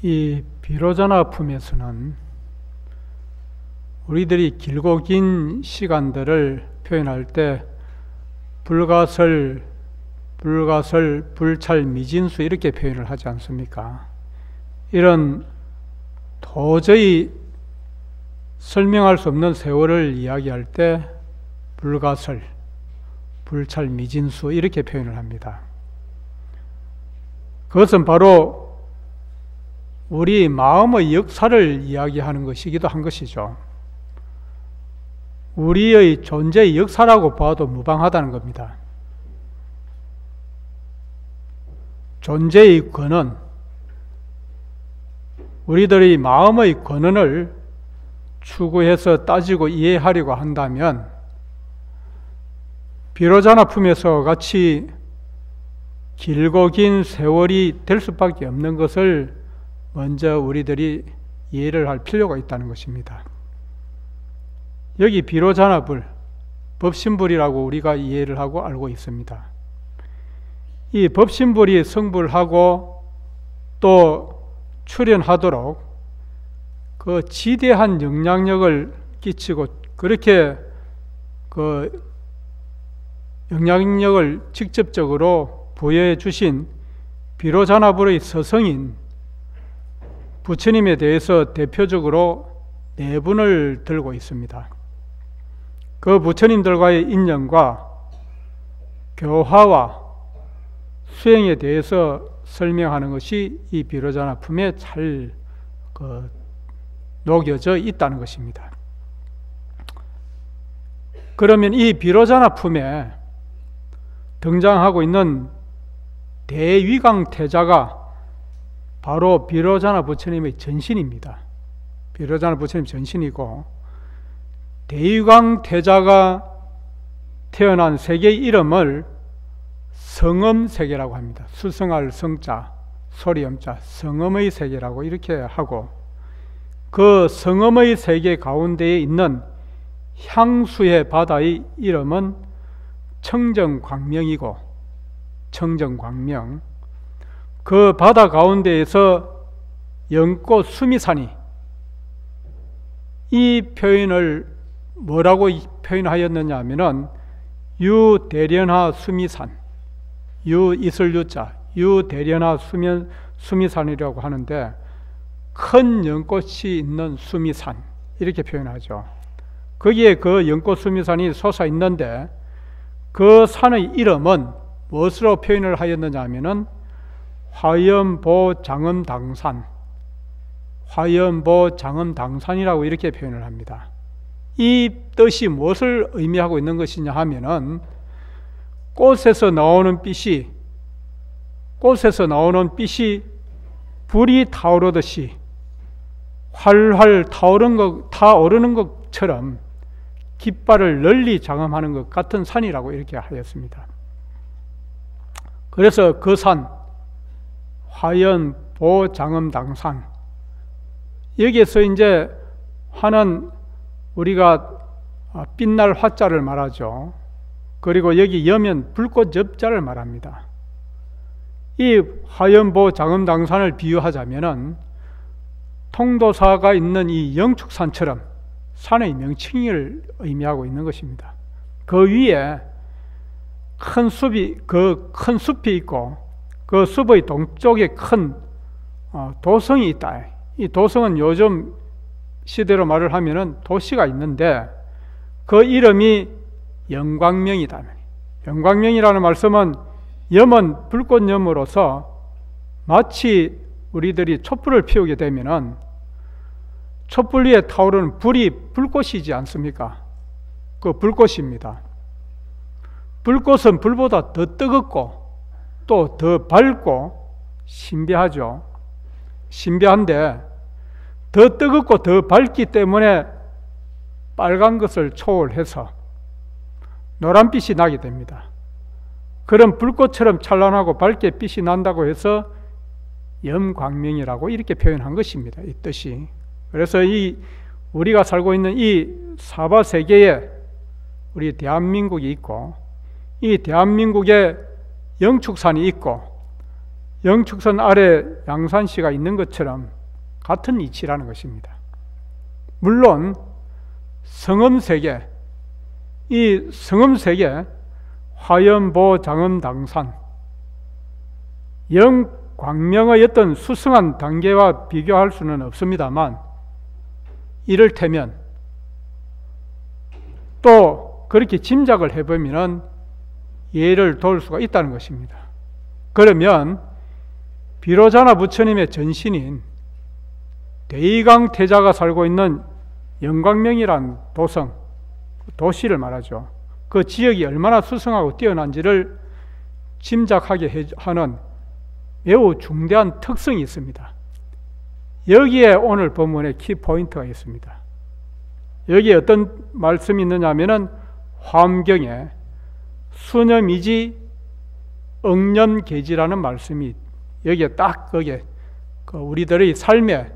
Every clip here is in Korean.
이 비로자나품에서는 우리들이 길고 긴 시간들을 표현할 때 불가설, 불찰, 미진수 이렇게 표현을 하지 않습니까? 이런 도저히 설명할 수 없는 세월을 이야기할 때 불가설, 불찰, 미진수 이렇게 표현을 합니다. 그것은 바로 우리 마음의 역사를 이야기하는 것이기도 한 것이죠. 우리의 존재의 역사라고 봐도 무방하다는 겁니다. 존재의 근원, 우리들의 마음의 근원을 추구해서 따지고 이해하려고 한다면 비로자나품에서 같이 길고 긴 세월이 될 수밖에 없는 것을 먼저 우리들이 이해를 할 필요가 있다는 것입니다. 여기 비로자나불, 법신불이라고 우리가 이해를 하고 알고 있습니다. 이 법신불이 성불하고 또 출현하도록 그 지대한 영향력을 끼치고 그렇게 그 영향력을 직접적으로 부여해 주신 비로자나불의 서성인 부처님에 대해서 대표적으로 네 분을 들고 있습니다. 그 부처님들과의 인연과 교화와 수행에 대해서 설명하는 것이 이 비로자나품에 잘 녹여져 있다는 것입니다. 그러면 이 비로자나품에 등장하고 있는 대위강태자가 바로 비로자나 부처님의 전신입니다. 비로자나 부처님 전신이고, 대위강태자가 태어난 세계의 이름을 성엄세계라고 합니다. 수성할 성자, 소리엄자, 성엄의 세계라고 이렇게 하고, 그 성엄의 세계 가운데에 있는 향수의 바다의 이름은 청정광명이고, 청정광명, 그 바다 가운데에서 연꽃 수미산이, 이 표현을 뭐라고 표현하였느냐 하면은 유대련하 수미산, 유 있을 유자, 유대련하 수미산이라고 하는데, 큰 연꽃이 있는 수미산 이렇게 표현하죠. 거기에 그 연꽃 수미산이 솟아 있는데, 그 산의 이름은 무엇으로 표현을 하였느냐 하면은 화염보장엄당산, 화염보장엄당산이라고 이렇게 표현을 합니다. 이 뜻이 무엇을 의미하고 있는 것이냐 하면은 꽃에서 나오는 빛이 불이 타오르듯이 활활 타오르는 것처럼 깃발을 널리 장엄하는 것 같은 산이라고 이렇게 하였습니다. 그래서 그 산, 화연보장엄당산, 여기에서 이제 하는 우리가 빛날 화자를 말하죠. 그리고 여기 여면 불꽃 엽자를 말합니다. 이 화연보장엄당산을 비유하자면은 통도사가 있는 이 영축산처럼 산의 명칭을 의미하고 있는 것입니다. 그 위에 큰 숲이 있고, 그 숲의 동쪽에 큰 도성이 있다. 이 도성은 요즘 시대로 말을 하면은 도시가 있는데, 그 이름이 영광명이다. 영광명이라는 말씀은 염은 불꽃염으로서 마치 우리들이 촛불을 피우게 되면은 촛불 위에 타오르는 불이 불꽃이지 않습니까? 그 불꽃입니다. 불꽃은 불보다 더 뜨겁고 또 더 밝고 신비하죠. 신비한데 더 뜨겁고 더 밝기 때문에 빨간 것을 초월해서 노란빛이 나게 됩니다. 그런 불꽃처럼 찬란하고 밝게 빛이 난다고 해서 염광명이라고 이렇게 표현한 것입니다. 이 뜻이. 그래서 우리가 살고 있는 이 사바세계에 우리 대한민국이 있고, 이 대한민국에 영축산이 있고, 영축선 아래 양산시가 있는 것처럼 같은 이치라는 것입니다. 물론 성음세계, 이 성음세계 화염보 장음당산 영광명의 어떤 수승한 단계와 비교할 수는 없습니다만, 이를테면 또 그렇게 짐작을 해보면 예를 들 수가 있다는 것입니다. 그러면 비로자나 부처님의 전신인 대의강 태자가 살고 있는 영광명이란 도성, 도시를 말하죠. 그 지역이 얼마나 수승하고 뛰어난지를 짐작하게 하는 매우 중대한 특성이 있습니다. 여기에 오늘 본문의 키포인트가 있습니다. 여기에 어떤 말씀이 있느냐 하면은 화엄경에 수념이지 응념계지라는 말씀이 여기에 딱 거기에 우리들의 삶의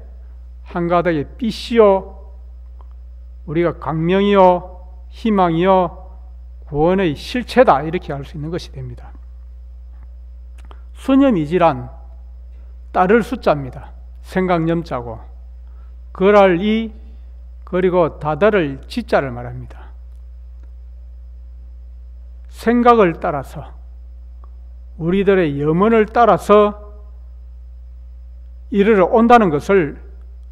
한 가닥의 빛이요, 우리가 강명이요, 희망이요, 구원의 실체다, 이렇게 할 수 있는 것이 됩니다. 수념이지란 따를 숫자입니다. 생각념자고, 걸할 이, 그리고 다다를 지자를 말합니다. 생각을 따라서, 우리들의 염원을 따라서 이르러 온다는 것을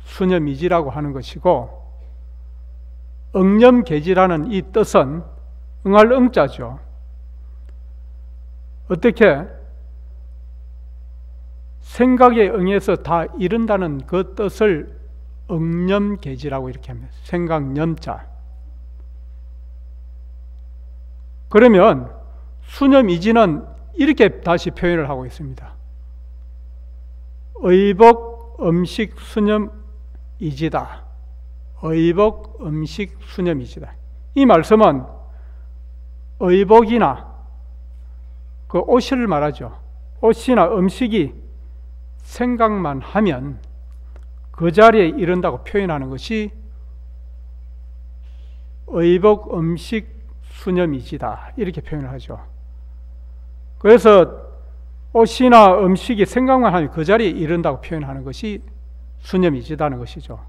수념이지라고 하는 것이고, 응념계지라는 이 뜻은 응할 응자죠. 어떻게 생각에 응해서 다 이룬다는 그 뜻을 응념계지라고 이렇게 합니다. 생각념자. 그러면 수념이지는 이렇게 다시 표현을 하고 있습니다. 의복 음식 수념이지다. 의복 음식 수념이지다. 이 말씀은 의복이나 그 옷을 말하죠. 옷이나 음식이 생각만 하면 그 자리에 이른다고 표현하는 것이 의복 음식 수념이지다, 이렇게 표현을 하죠. 그래서 옷이나 음식이 생각만 하면 그 자리에 이른다고 표현하는 것이 수념이지다는 것이죠.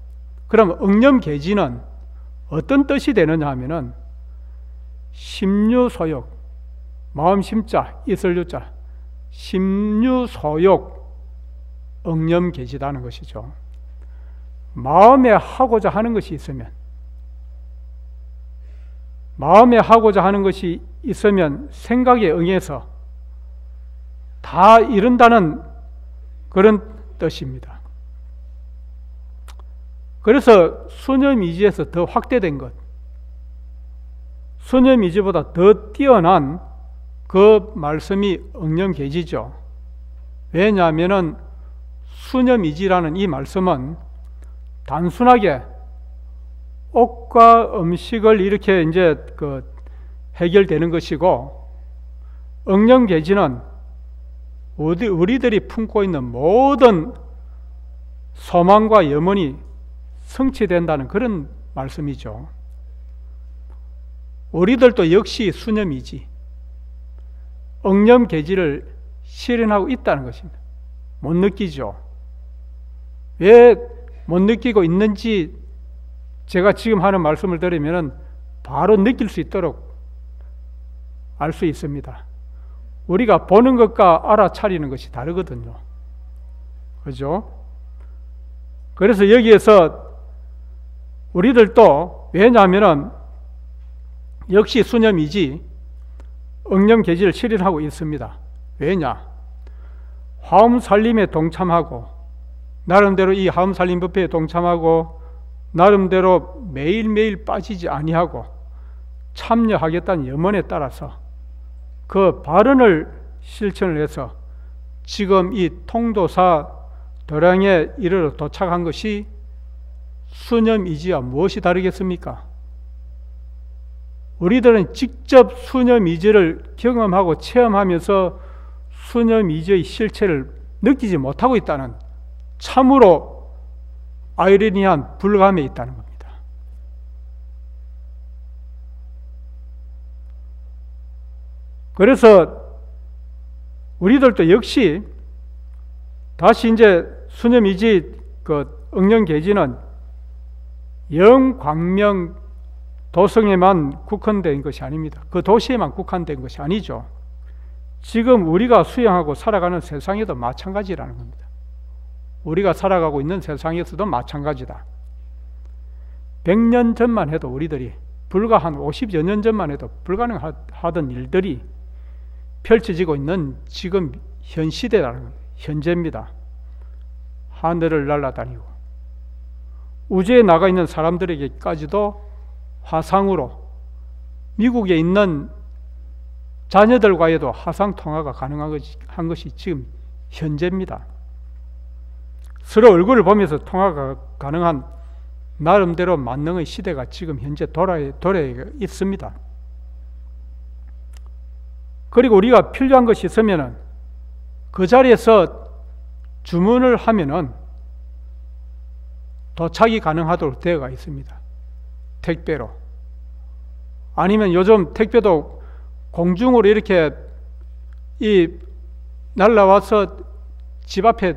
그럼 응념계지는 어떤 뜻이 되느냐 하면은 심유소욕, 마음심자, 이설유자, 심유소욕 응념계지다는 것이죠. 마음에 하고자 하는 것이 있으면, 마음에 하고자 하는 것이 있으면 생각에 응해서 다 이룬다는 그런 뜻입니다. 그래서 수념이지에서 더 확대된 것, 수념이지보다 더 뛰어난 그 말씀이 응념계지죠. 왜냐하면 수념이지라는 이 말씀은 단순하게 옷과 음식을 이렇게 이제 해결되는 것이고, 응념계지는 우리들이 품고 있는 모든 소망과 염원이 성취된다는 그런 말씀이죠. 우리들도 역시 수념이지, 응념계지를 실현하고 있다는 것입니다. 못 느끼죠. 왜 못 느끼고 있는지 제가 지금 하는 말씀을 들으면 바로 느낄 수 있도록 알 수 있습니다. 우리가 보는 것과 알아차리는 것이 다르거든요. 그죠? 그래서 여기에서 우리들도, 왜냐하면 역시 수념이지 응념계지를 실현하고 있습니다. 왜냐? 화엄살림에 동참하고, 나름대로 이 화엄살림 법회에 동참하고, 나름대로 매일매일 빠지지 아니하고 참여하겠다는 염원에 따라서 그 발언을 실천을 해서 지금 이 통도사 도량에 이르러 도착한 것이 수념이지와 무엇이 다르겠습니까? 우리들은 직접 수념이지를 경험하고 체험하면서 수념이지의 실체를 느끼지 못하고 있다는 참으로 아이러니한 불감에 있다는 겁니다. 그래서 우리들도 역시 다시 이제 수념이지 그 응령계지는 영광명 도성에만 국한된 것이 아닙니다. 그 도시에만 국한된 것이 아니죠. 지금 우리가 수행하고 살아가는 세상에도 마찬가지라는 겁니다. 우리가 살아가고 있는 세상에서도 마찬가지다. 100년 전만 해도 우리들이 불과 한 50여 년 전만 해도 불가능하던 일들이 펼쳐지고 있는 지금 현 시대라는 겁니다. 현재입니다. 하늘을 날아다니고 우주에 나가 있는 사람들에게까지도 화상으로 미국에 있는 자녀들과에도 화상 통화가 가능한 것이 지금 현재입니다. 서로 얼굴을 보면서 통화가 가능한 나름대로 만능의 시대가 지금 현재 돌아에 있습니다. 그리고 우리가 필요한 것이 있으면은 그 자리에서 주문을 하면은 도착이 가능하도록 되어가 있습니다. 택배로. 아니면 요즘 택배도 공중으로 이렇게 날라와서 집 앞에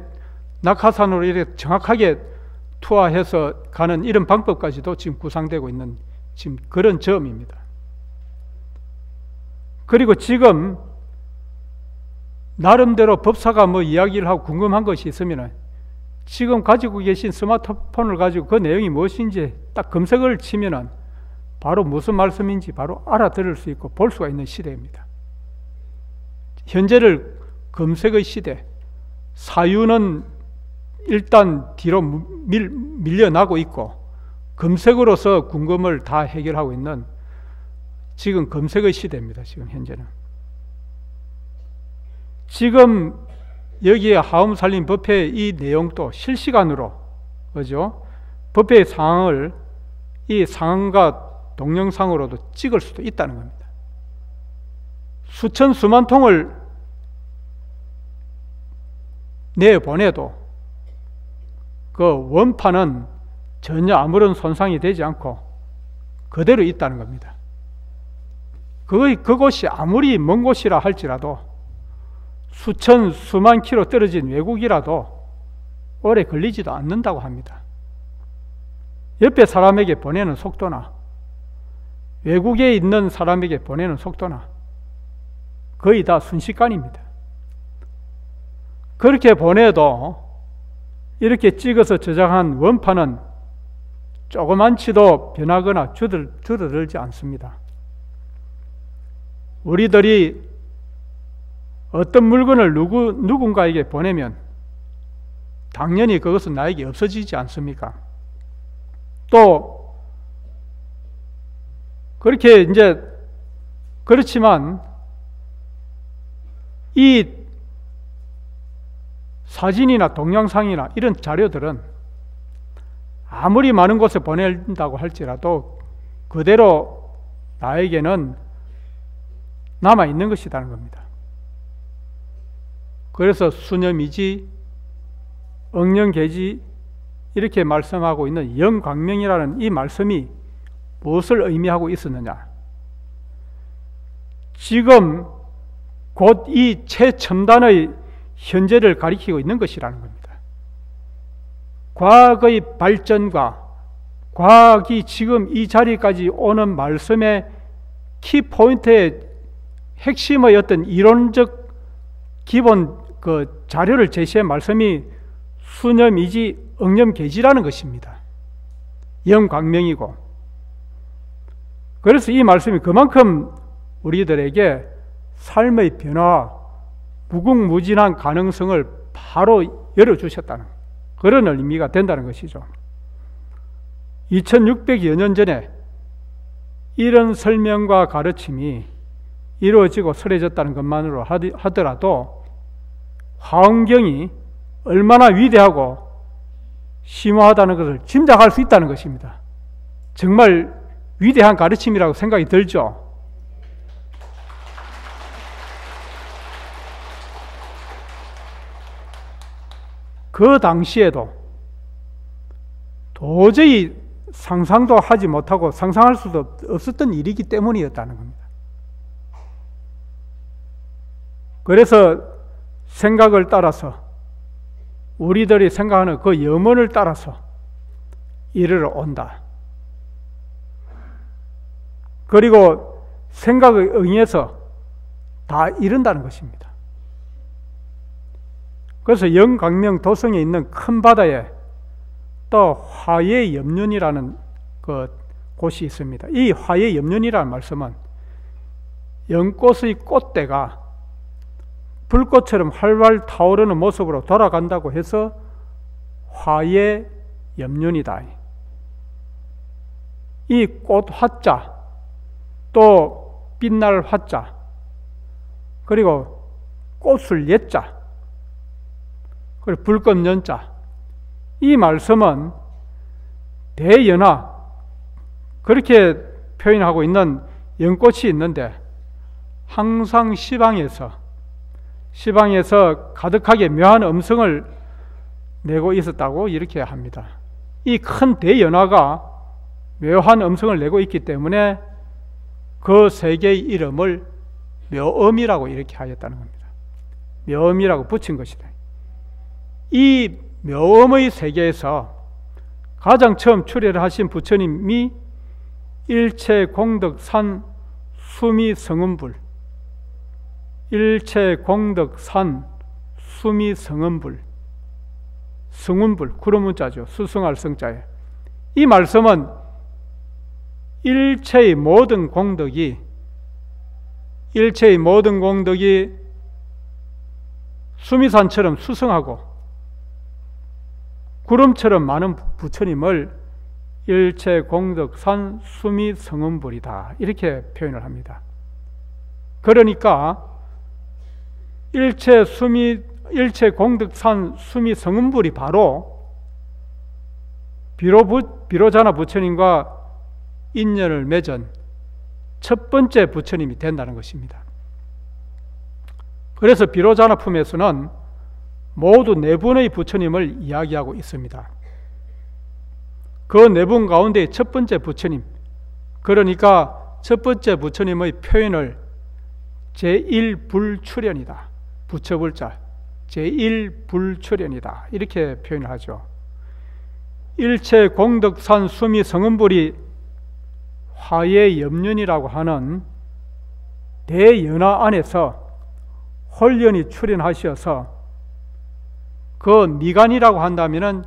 낙하산으로 이렇게 정확하게 투하해서 가는 이런 방법까지도 지금 구상되고 있는 지금 그런 점입니다. 그리고 지금 나름대로 법사가 뭐 이야기를 하고 궁금한 것이 있으면 지금 가지고 계신 스마트폰을 가지고 그 내용이 무엇인지 딱 검색을 치면은 바로 무슨 말씀인지 바로 알아들을 수 있고 볼 수가 있는 시대입니다. 현재를 검색의 시대, 사유는 일단 뒤로 밀려나고 있고 검색으로서 궁금을 다 해결하고 있는 지금 검색의 시대입니다. 지금 현재는. 지금 여기에 하음살림법회의 이 내용도 실시간으로, 그죠? 법회의 상황을 이 상황과 동영상으로도 찍을 수도 있다는 겁니다. 수천 수만 통을 내보내도 그 원판은 전혀 아무런 손상이 되지 않고 그대로 있다는 겁니다. 그곳이 아무리 먼 곳이라 할지라도 수천 수만 킬로 떨어진 외국이라도 오래 걸리지도 않는다고 합니다. 옆에 사람에게 보내는 속도나 외국에 있는 사람에게 보내는 속도나 거의 다 순식간입니다. 그렇게 보내도 이렇게 찍어서 저장한 원판은 조그만치도 변하거나 줄어들지 않습니다. 우리들이 어떤 물건을 누군가에게 보내면 당연히 그것은 나에게 없어지지 않습니까? 또 그렇게 이제 그렇지만 이 사진이나 동영상이나 이런 자료들은 아무리 많은 곳에 보낸다고 할지라도 그대로 나에게는 남아있는 것이라는 겁니다. 그래서 수념이지 응령계지 이렇게 말씀하고 있는 영광명이라는 이 말씀이 무엇을 의미하고 있었느냐? 지금 곧 이 최첨단의 현재를 가리키고 있는 것이라는 겁니다. 과거의 발전과 과학이 지금 이 자리까지 오는 말씀의 키포인트의 핵심의 어떤 이론적 기본 그 자료를 제시한 말씀이 수념이지 응념계지라는 것입니다. 영광명이고. 그래서 이 말씀이 그만큼 우리들에게 삶의 변화와 무궁무진한 가능성을 바로 열어주셨다는 그런 의미가 된다는 것이죠. 2600여 년 전에 이런 설명과 가르침이 이루어지고 설해졌다는 것만으로 하더라도 화엄경이 얼마나 위대하고 심오하다는 것을 짐작할 수 있다는 것입니다. 정말 위대한 가르침이라고 생각이 들죠. 그 당시에도 도저히 상상도 하지 못하고 상상할 수도 없었던 일이기 때문이었다는 겁니다. 그래서 생각을 따라서 우리들이 생각하는 그 염원을 따라서 이르러 온다. 그리고 생각에 응해서 다 이룬다는 것입니다. 그래서 영광명 도성에 있는 큰 바다에 또 화예염륜이라는 그 곳이 있습니다. 이 화예염륜이라는 말씀은 연꽃의 꽃대가 불꽃처럼 활활 타오르는 모습으로 돌아간다고 해서 화예염륜이다. 이 꽃 화자, 또 빛날 화자, 그리고 꽃을 예자, 그리고 불꽃 연자, 이 말씀은 대연화, 그렇게 표현하고 있는 연꽃이 있는데 항상 시방에서 가득하게 묘한 음성을 내고 있었다고 이렇게 합니다. 이 큰 대연화가 묘한 음성을 내고 있기 때문에 그 세 개의 이름을 묘음이라고 이렇게 하였다는 겁니다. 묘음이라고 붙인 것이다. 이 묘음의 세계에서 가장 처음 출애를 하신 부처님이 일체공덕산 수미성은불, 일체공덕산 수미성은불, 성운불, 구름문자죠. 수승할 성자에. 이 말씀은 일체의 모든 공덕이 수미산처럼 수승하고 구름처럼 많은 부처님을 일체공덕산 수미성은불이다, 이렇게 표현을 합니다. 그러니까 일체공덕산 수미성은불이 바로 비로자나 부처님과 인연을 맺은 첫 번째 부처님이 된다는 것입니다. 그래서 비로자나 품에서는 모두 네 분의 부처님을 이야기하고 있습니다. 그 네 분 가운데 첫 번째 부처님, 그러니까 첫 번째 부처님의 표현을 제1불출현이다, 부처불자 제1불출현이다, 이렇게 표현을 하죠. 일체공덕산 수미성은불이 화예염륜이라고 하는 대연화 안에서 홀연히 출현하셔서 그 미간이라고 한다면은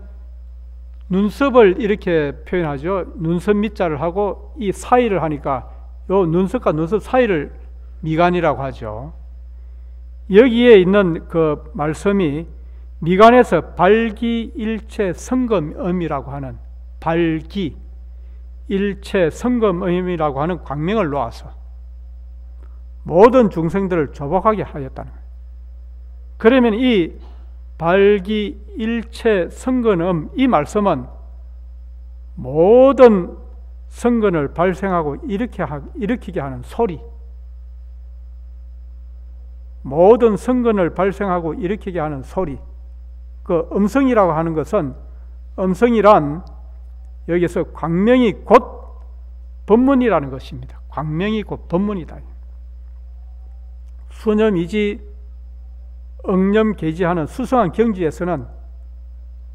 눈썹을 이렇게 표현하죠. 눈썹 밑자를 하고 이 사이를 하니까 요 눈썹과 눈썹 사이를 미간이라고 하죠. 여기에 있는 그 말씀이 미간에서 발기일체 성검음이라고 하는 발기일체 성검음이라고 하는 광명을 놓아서 모든 중생들을 조복하게 하였다는 거예요. 그러면 이 발기일체 성근음, 이 말씀은 모든 성근을 발생하고 일으키게 하는 소리, 모든 성근을 발생하고 일으키게 하는 소리, 그 음성이라고 하는 것은, 음성이란 여기서 광명이 곧 법문이라는 것입니다. 광명이 곧 법문이다. 수념이지 응념계지하는 수성한 경지에서는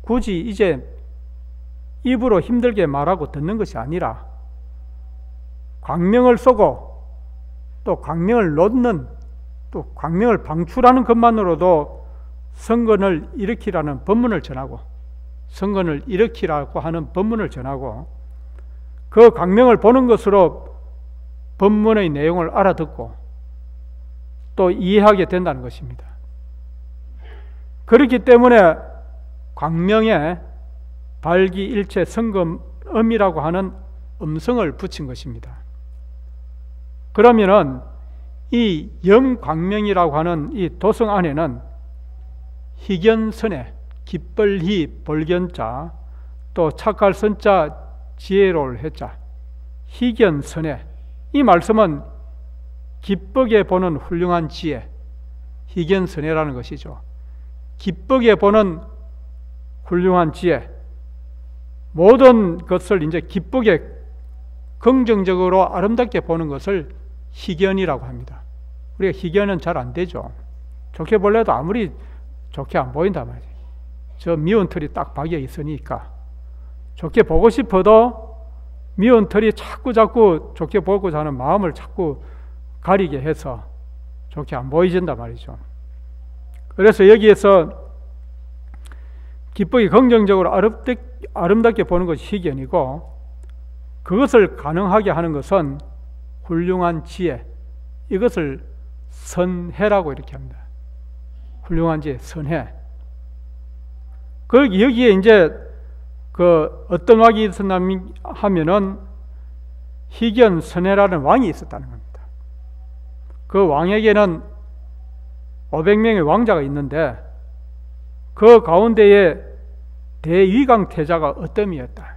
굳이 이제 입으로 힘들게 말하고 듣는 것이 아니라 광명을 쏘고 또 광명을 놓는, 또 광명을 방출하는 것만으로도 성근을 일으키라는 법문을 전하고, 성근을 일으키라고 하는 법문을 전하고, 그 광명을 보는 것으로 법문의 내용을 알아듣고 또 이해하게 된다는 것입니다. 그렇기 때문에 광명에 발기일체 성검음이라고 하는 음성을 붙인 것입니다. 그러면은 이 염광명이라고 하는 이 도성 안에는 희견선에, 기뻘희 볼견자, 또 착할 선자, 지혜로울 해자, 희견선에, 이 말씀은 기쁘게 보는 훌륭한 지혜, 희견선해라는 것이죠. 기쁘게 보는 훌륭한 지혜, 모든 것을 이제 기쁘게 긍정적으로 아름답게 보는 것을 희견이라고 합니다. 우리가 희견은 잘 안 되죠. 좋게 볼래도 아무리 좋게 안 보인단 말이에요. 저 미운털이 딱 박여 있으니까 좋게 보고 싶어도 미운털이 자꾸 좋게 보고자 하는 마음을 자꾸 가리게 해서 좋게 안 보여진단 말이죠. 그래서 여기에서 기쁘게 긍정적으로 아름답게 보는 것이 희견이고, 그것을 가능하게 하는 것은 훌륭한 지혜, 이것을 선해라고 이렇게 합니다. 훌륭한 지혜, 선해. 여기에 이제 어떤 왕이 있었나 하면은 희견 선해라는 왕이 있었다는 겁니다. 그 왕에게는 500명의 왕자가 있는데 그 가운데에 대위강 태자가 어뜸이었다.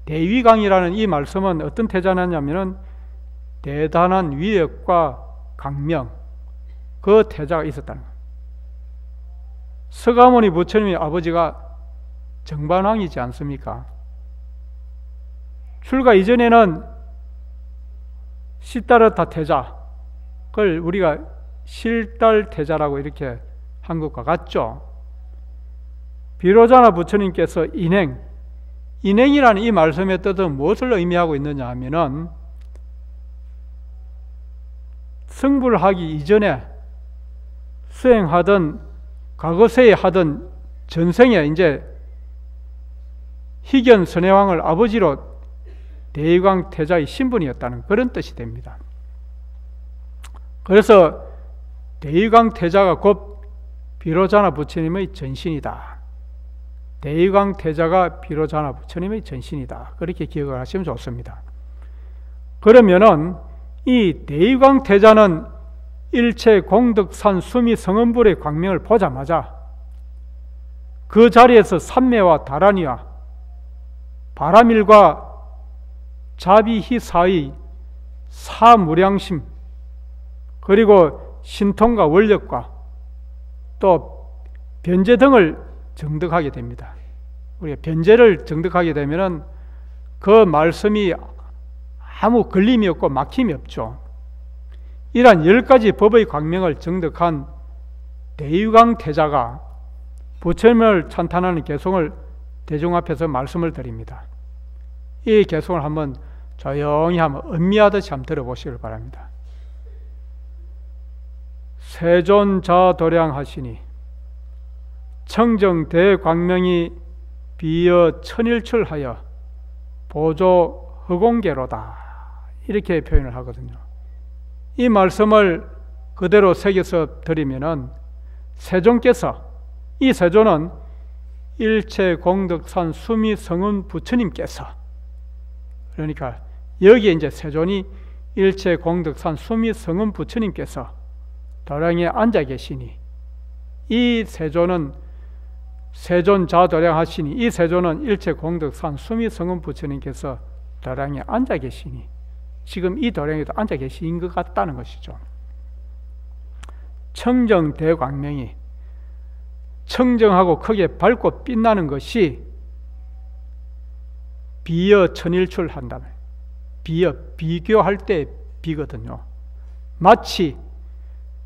대위강이라는 이 말씀은 어떤 태자냐면은 대단한 위력과 강명, 그 태자가 있었다는 겁니다. 서가모니 부처님의 아버지가 정반왕이지 않습니까? 출가 이전에는 시다르타 태자, 그걸 우리가 실달 태자라고 이렇게 한 것과 같죠. 비로자나 부처님께서 인행이라는 이 말씀의 뜻은 무엇을 의미하고 있느냐 하면은 성불을 하기 이전에 수행하던 과거세에 하던 전생에 이제 희견 선해왕을 아버지로 대위광 태자의 신분이었다는 그런 뜻이 됩니다. 그래서 대위광 태자가 곧 비로자나 부처님의 전신이다. 대위광 태자가 비로자나 부처님의 전신이다. 그렇게 기억을 하시면 좋습니다. 그러면은 이 대위광 태자는 일체 공덕산 수미 성은불의 광명을 보자마자 그 자리에서 삼매와 다란이와 바라밀과 자비희사의 사무량심, 그리고 신통과 원력과 또 변제 등을 정득하게 됩니다. 우리가 변제를 정득하게 되면은 그 말씀이 아무 걸림이 없고 막힘이 없죠. 이러한 10가지 법의 광명을 정득한 대유광 태자가 부처님을 찬탄하는 개송을 대중 앞에서 말씀을 드립니다. 이 개송을 한번 조용히 한번 음미하듯이 한번 들어보시길 바랍니다. 세존자도량하시니 청정대광명이 비어 천일출하여 보조 허공계로다, 이렇게 표현을 하거든요. 이 말씀을 그대로 새겨서 드리면은 세존께서, 이 세존은 일체 공덕산 수미 성은 부처님께서, 그러니까 여기에 이제 세존이 일체 공덕산 수미 성은 부처님께서 도량에 앉아 계시니, 이 세존은 세존자도량하시니, 이 세존은 일체 공덕산 수미 성은 부처님께서 도량에 앉아 계시니, 지금 이 도량에도 앉아 계신 것 같다는 것이죠. 청정대광명이, 청정하고 크게 밝고 빛나는 것이 비어 천일출한다면, 비교할 때 비거든요. 마치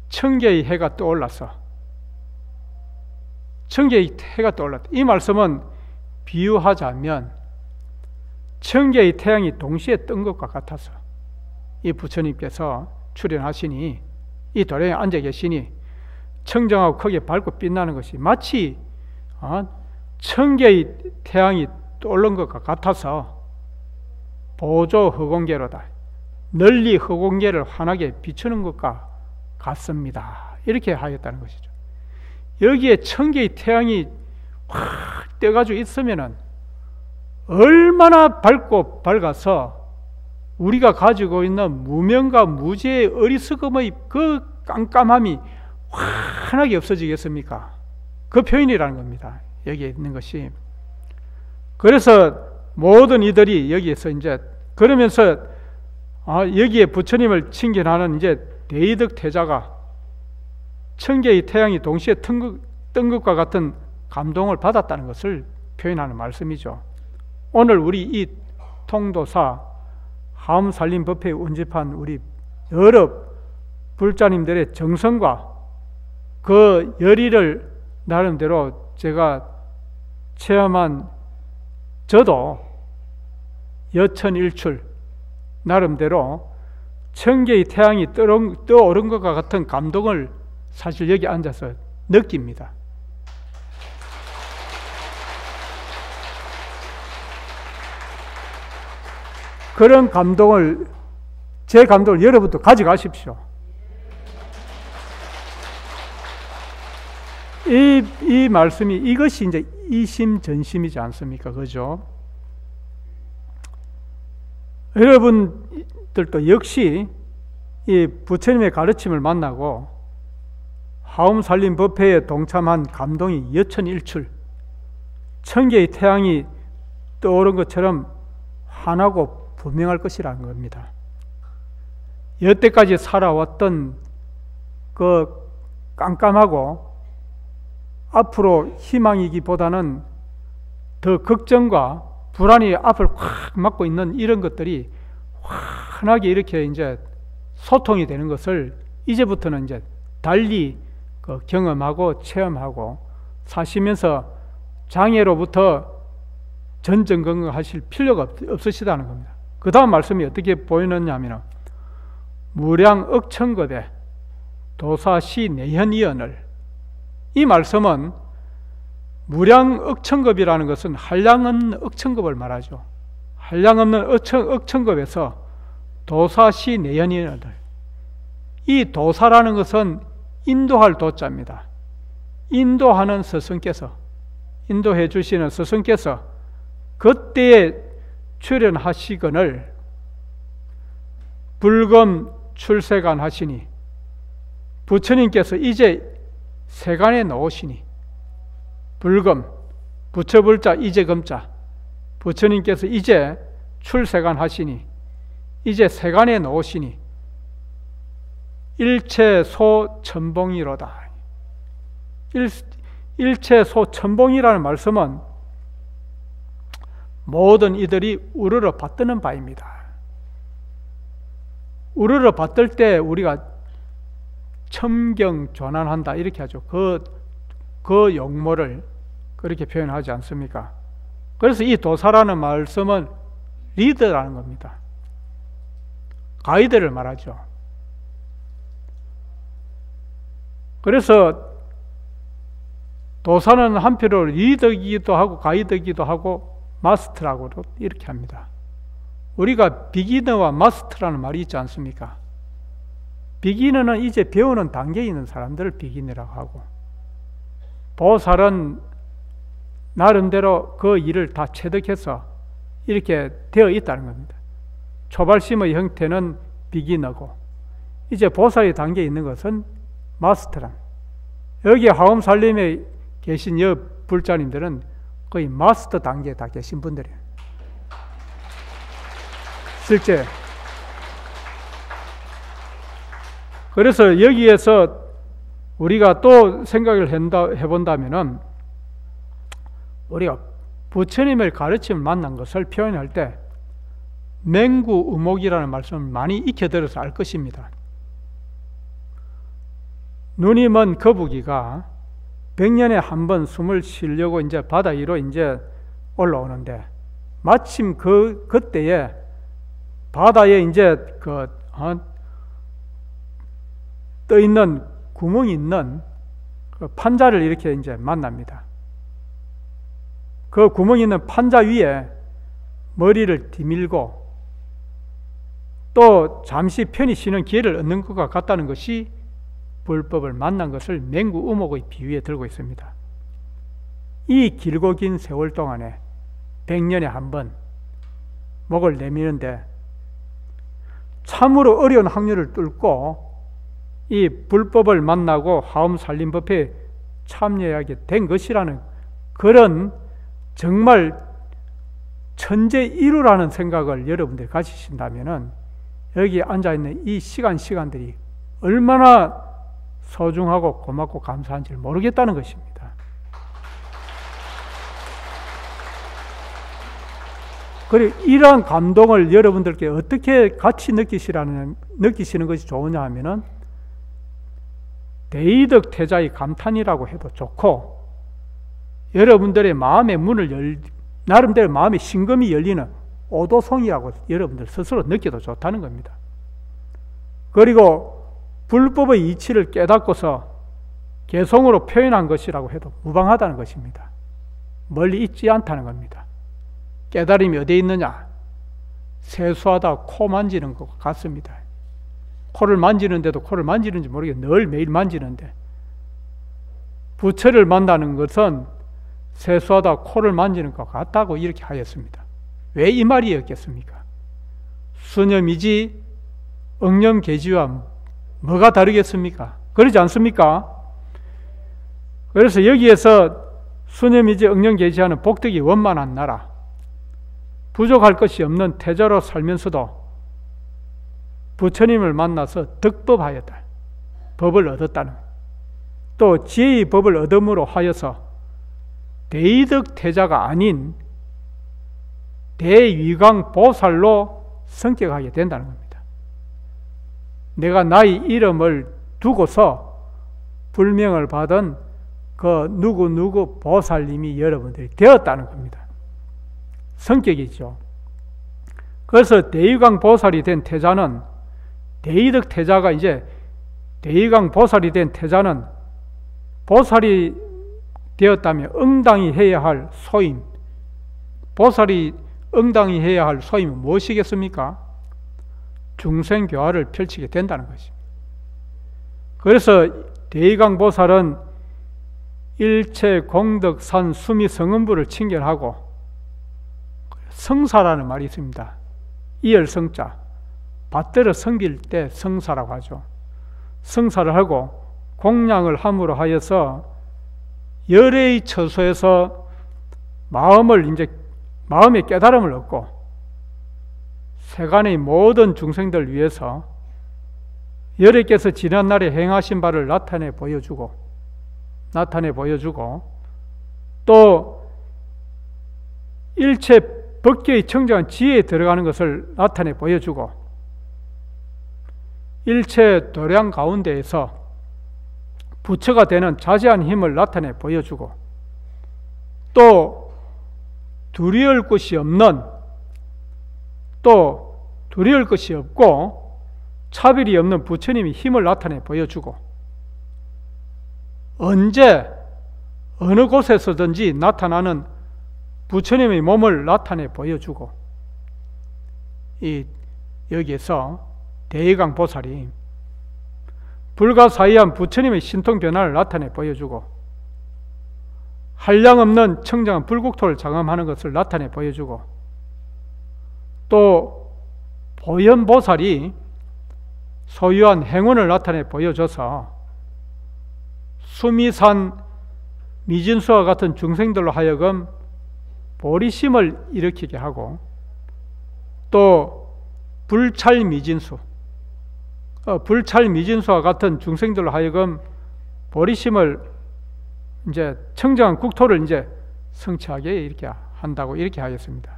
천개의 해가 떠올라서, 천개의 해가 떠올랐다. 이 말씀은 비유하자면 천개의 태양이 동시에 뜬 것과 같아서 이 부처님께서 출현하시니, 이 도량에 앉아 계시니 청정하고 크게 밝고 빛나는 것이 마치 천개의 태양이 떠오른 것과 같아서 보조 허공계로다, 널리 허공계를 환하게 비추는 것과 같습니다. 이렇게 하였다는 것이죠. 여기에 천개의 태양이 확 떠가지고 있으면은 얼마나 밝고 밝아서 우리가 가지고 있는 무명과 무지의 어리석음의 그 깜깜함이 환하게 없어지겠습니까? 그 표현이라는 겁니다. 여기에 있는 것이. 그래서 모든 이들이 여기에서 이제 그러면서 여기에 부처님을 칭견하는 이제 대이득 태자가 천개의 태양이 동시에 뜬 것과 같은 감동을 받았다는 것을 표현하는 말씀이죠. 오늘 우리 이 통도사 하음살림법회에 운집한 우리 여러 불자님들의 정성과 그 열의를 나름대로 제가 체험한 저도 여천일출 나름대로 천개의 태양이 떠오른 것과 같은 감동을 사실 여기 앉아서 느낍니다. 그런 감동을, 제 감동을 여러분도 가져가십시오. 이 말씀이, 이것이 이제 이심전심이지 않습니까? 그죠? 여러분들도 역시 이 부처님의 가르침을 만나고 하움살림법회에 동참한 감동이 여천일출, 천개의 태양이 떠오른 것처럼 환하고 분명할 것이라는 겁니다. 여태까지 살아왔던 그 깜깜하고 앞으로 희망이기보다는 더 걱정과 불안이 앞을 확 막고 있는 이런 것들이 환하게 이렇게 이제 소통이 되는 것을 이제부터는 이제 달리 경험하고 체험하고 사시면서 장애로부터 전전긍긍하실 필요가 없으시다는 겁니다. 그 다음 말씀이 어떻게 보이느냐면 무량억천겁에 도사시 내현이언을, 이 말씀은 무량억천겁이라는 것은 한량없는 억천겁을 말하죠. 한량없는 억천겁에서 도사시 내현이언을, 이 도사라는 것은 인도할 도자입니다. 인도하는 스승께서, 인도해 주시는 스승께서 그때에 출현하시거늘 불금 출세간 하시니, 부처님께서 이제 세간에 나오시니, 불금, 부처불자 이제금자, 부처님께서 이제 출세간 하시니, 이제 세간에 나오시니 일체소천봉이로다. 일체소천봉이라는 말씀은 모든 이들이 우러러 받드는 바입니다. 우러러 받들 때 우리가 첨경존안한다 이렇게 하죠. 그 용모를 그렇게 표현하지 않습니까? 그래서 이 도사라는 말씀은 리더라는 겁니다. 가이드를 말하죠. 그래서 도사는 한편으로 리더이기도 하고 가이드이기도 하고 마스터라고도 이렇게 합니다. 우리가 비기너와 마스터라는 말이 있지 않습니까? 비기너는 이제 배우는 단계에 있는 사람들을 비기너라고 하고, 보살은 나름대로 그 일을 다 체득해서 이렇게 되어 있다는 겁니다. 초발심의 형태는 비기너고, 이제 보살의 단계에 있는 것은 마스터란, 여기 하움살림에 계신 여 불자님들은 거의 마스터 단계에 다 계신 분들이에요. 실제. 그래서 여기에서 우리가 또 생각을 해본다면은, 우리가 부처님의 가르침을 만난 것을 표현할 때 맹구의목이라는 말씀을 많이 익혀들어서 알 것입니다. 눈이 먼 거북이가 100년에 한 번 숨을 쉬려고 이제 바다 위로 이제 올라오는데, 마침 그때에 바다에 이제 떠 있는 구멍이 있는 그 판자를 이렇게 이제 만납니다. 그 구멍이 있는 판자 위에 머리를 디밀고 또 잠시 편히 쉬는 기회를 얻는 것과 같다는 것이 불법을 만난 것을 맹구의목의 비유에 들고 있습니다. 이 길고 긴 세월 동안에 100년에 한 번 목을 내미는데 참으로 어려운 확률을 뚫고 이 불법을 만나고 하움살림법회에 참여하게 된 것이라는 그런 정말 천재일우라는 생각을 여러분들이 가지신다면 여기 앉아있는 이 시간들이 얼마나 소중하고 고맙고 감사한지를 모르겠다는 것입니다. 그리고 이러한 감동을 여러분들께 어떻게 같이 느끼시는 것이 좋으냐 하면은 대이득 태자의 감탄이라고 해도 좋고, 여러분들의 마음의 문을 나름대로 마음의 심금이 열리는 오도송이라고 여러분들 스스로 느껴도 좋다는 겁니다. 그리고 불법의 이치를 깨닫고서 개성으로 표현한 것이라고 해도 무방하다는 것입니다. 멀리 있지 않다는 겁니다. 깨달음이 어디에 있느냐? 세수하다 코 만지는 것 같습니다. 코를 만지는데도 코를 만지는지 모르겠는데 늘 매일 만지는데, 부처를 만나는 것은 세수하다 코를 만지는 것 같다고 이렇게 하였습니다. 왜 이 말이었겠습니까? 수념이지 응념계지와 뭐가 다르겠습니까? 그러지 않습니까? 그래서 여기에서 수념이지 응념계지하는 복덕이 원만한 나라, 부족할 것이 없는 태자로 살면서도 부처님을 만나서 득법하였다, 법을 얻었다는, 또 지혜의 법을 얻음으로 하여서 대이득 태자가 아닌 대위강 보살로 성격하게 된다는 겁니다. 내가 나의 이름을 두고서 불명을 받은 그 누구 보살님이 여러분들이 되었다는 겁니다. 성격이죠. 그래서 대위강 보살이 된 태자는, 대이득 태자가 이제 대위강 보살이 된 태자는 보살이 되었다면 응당히 해야 할 소임, 보살이 응당히 해야 할 소임이 무엇이겠습니까? 중생교화를 펼치게 된다는 것입니다. 그래서 대위강 보살은 일체 공덕산 수미 성은부를 칭견하고, 성사라는 말이 있습니다. 이열성자, 받들어 섬길 때 성사라고 하죠. 성사를 하고 공양을 함으로 하여서 열의 처소에서 마음의 깨달음을 얻고 세간의 모든 중생들 위해서 열의께서 지난날에 행하신 바를 나타내 보여주고 또 일체 법계의 청정한 지혜에 들어가는 것을 나타내 보여주고, 일체 도량 가운데에서 부처가 되는 자세한 힘을 나타내 보여주고, 또 두려울 것이 없고 차별이 없는 부처님의 힘을 나타내 보여주고, 언제 어느 곳에서든지 나타나는 부처님의 몸을 나타내 보여주고, 여기에서 대위강 보살이 불가사의한 부처님의 신통 변화를 나타내 보여주고, 한량없는 청정한 불국토를 장엄하는 것을 나타내 보여주고, 또 보현보살이 소유한 행운을 나타내 보여줘서 수미산 미진수와 같은 중생들로 하여금 보리심을 일으키게 하고, 또 불찰미진수와 같은 중생들로 하여금 보리심을 이제 청정한 국토를 이제 성취하게 이렇게 한다고 이렇게 하겠습니다.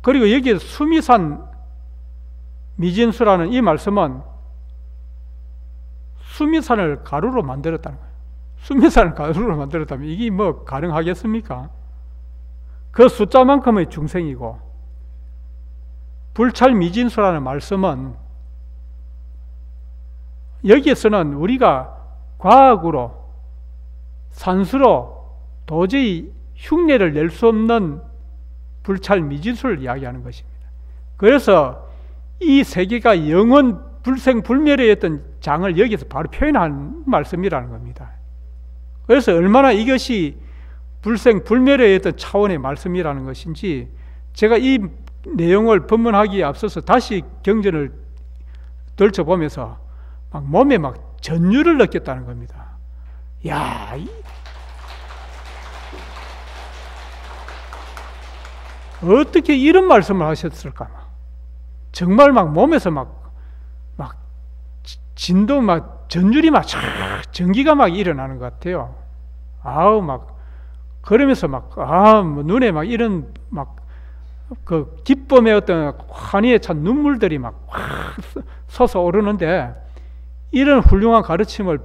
그리고 여기에 수미산 미진수라는 이 말씀은 수미산을 가루로 만들었다는 거예요. 수미산을 가루로 만들었다면 이게 뭐 가능하겠습니까? 그 숫자만큼의 중생이고, 불찰미진수라는 말씀은 여기에서는 우리가 과학으로 산수로 도저히 흉내를 낼 수 없는 불찰미진수를 이야기하는 것입니다. 그래서 이 세계가 영원 불생불멸의 어떤 장을 여기서 바로 표현한 말씀이라는 겁니다. 그래서 얼마나 이것이 불생불멸의 어떤 차원의 말씀이라는 것인지 제가 이 내용을 법문하기에 앞서서 다시 경전을 들춰보면서 막 몸에 막 전율을 느꼈다는 겁니다. 야, 어떻게 이런 말씀을 하셨을까? 정말 막 몸에서 막 진도 막 전율이 막 전기가 막 일어나는 것 같아요. 아우 막 그러면서 막 뭐 눈에 막 이런 막 그 기쁨의 어떤 환희에 찬 눈물들이 막 솟아오르는데, 이런 훌륭한 가르침을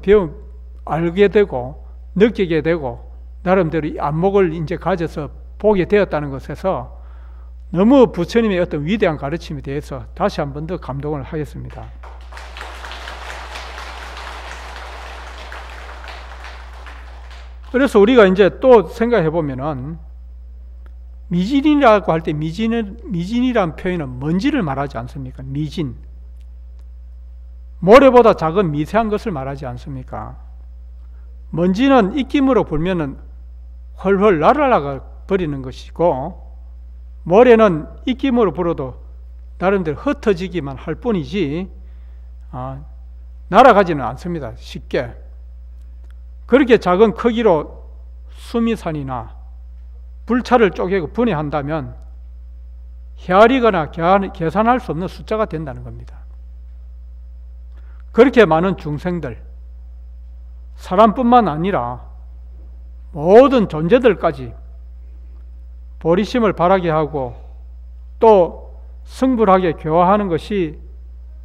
알게 되고 느끼게 되고 나름대로 이 안목을 이제 가져서 보게 되었다는 것에서 너무 부처님의 어떤 위대한 가르침에 대해서 다시 한 번 더 감동을 하겠습니다. 그래서 우리가 이제 또 생각해 보면은 미진이라고 할 때 미진이라는 표현은 먼지를 말하지 않습니까? 미진. 모래보다 작은 미세한 것을 말하지 않습니까? 먼지는 입김으로 불면은 헐헐 날아가 버리는 것이고, 모래는 입김으로 불어도 나름대로 흩어지기만 할 뿐이지 날아가지는 않습니다. 쉽게. 그렇게 작은 크기로 수미산이나 불차를 쪼개고 분해한다면 헤아리거나 계산할 수 없는 숫자가 된다는 겁니다. 그렇게 많은 중생들, 사람뿐만 아니라 모든 존재들까지 보리심을 바라게 하고 또 승불하게 교화하는 것이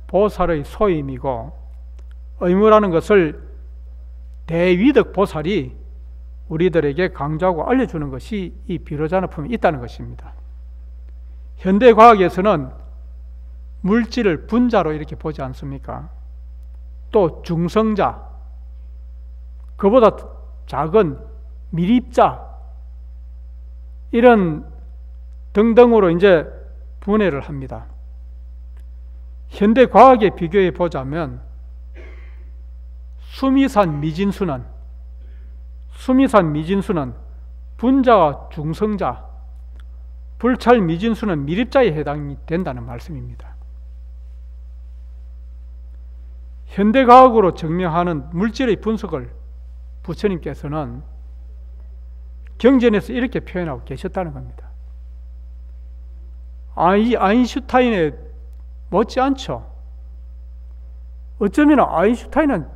보살의 소임이고, 의무라는 것을 대위덕 보살이 우리들에게 강조하고 알려주는 것이 이 비로자나품에 있다는 것입니다. 현대과학에서는 물질을 분자로 이렇게 보지 않습니까? 또 중성자, 그보다 작은 미립자, 이런 등등으로 이제 분해를 합니다. 현대과학에 비교해 보자면 수미산 미진수는 분자와 중성자, 불찰 미진수는 미립자에 해당이 된다는 말씀입니다. 현대과학으로 증명하는 물질의 분석을 부처님께서는 경전에서 이렇게 표현하고 계셨다는 겁니다. 아인슈타인에 못지않죠. 어쩌면 아인슈타인은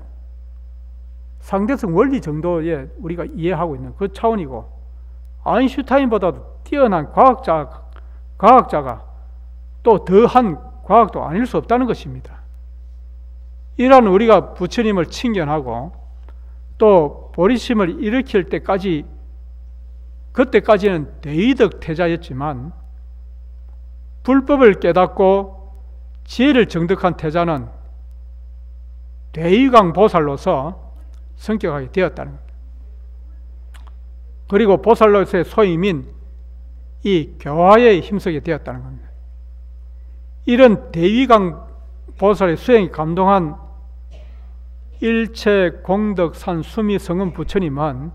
상대성 원리 정도에 우리가 이해하고 있는 그 차원이고, 아인슈타인보다도 뛰어난 과학자가 또 더한 과학도 아닐 수 없다는 것입니다. 이러한 우리가 부처님을 칭견하고 또 보리심을 일으킬 때까지, 그때까지는 대의덕 태자였지만 불법을 깨닫고 지혜를 정득한 태자는 대의강 보살로서 성격하게 되었다는 겁니다. 그리고 보살로서의 소임인 이 교화에 힘쓰게 되었다는 겁니다. 이런 대위강 보살의 수행이 감동한 일체 공덕산 수미 성은 부처님은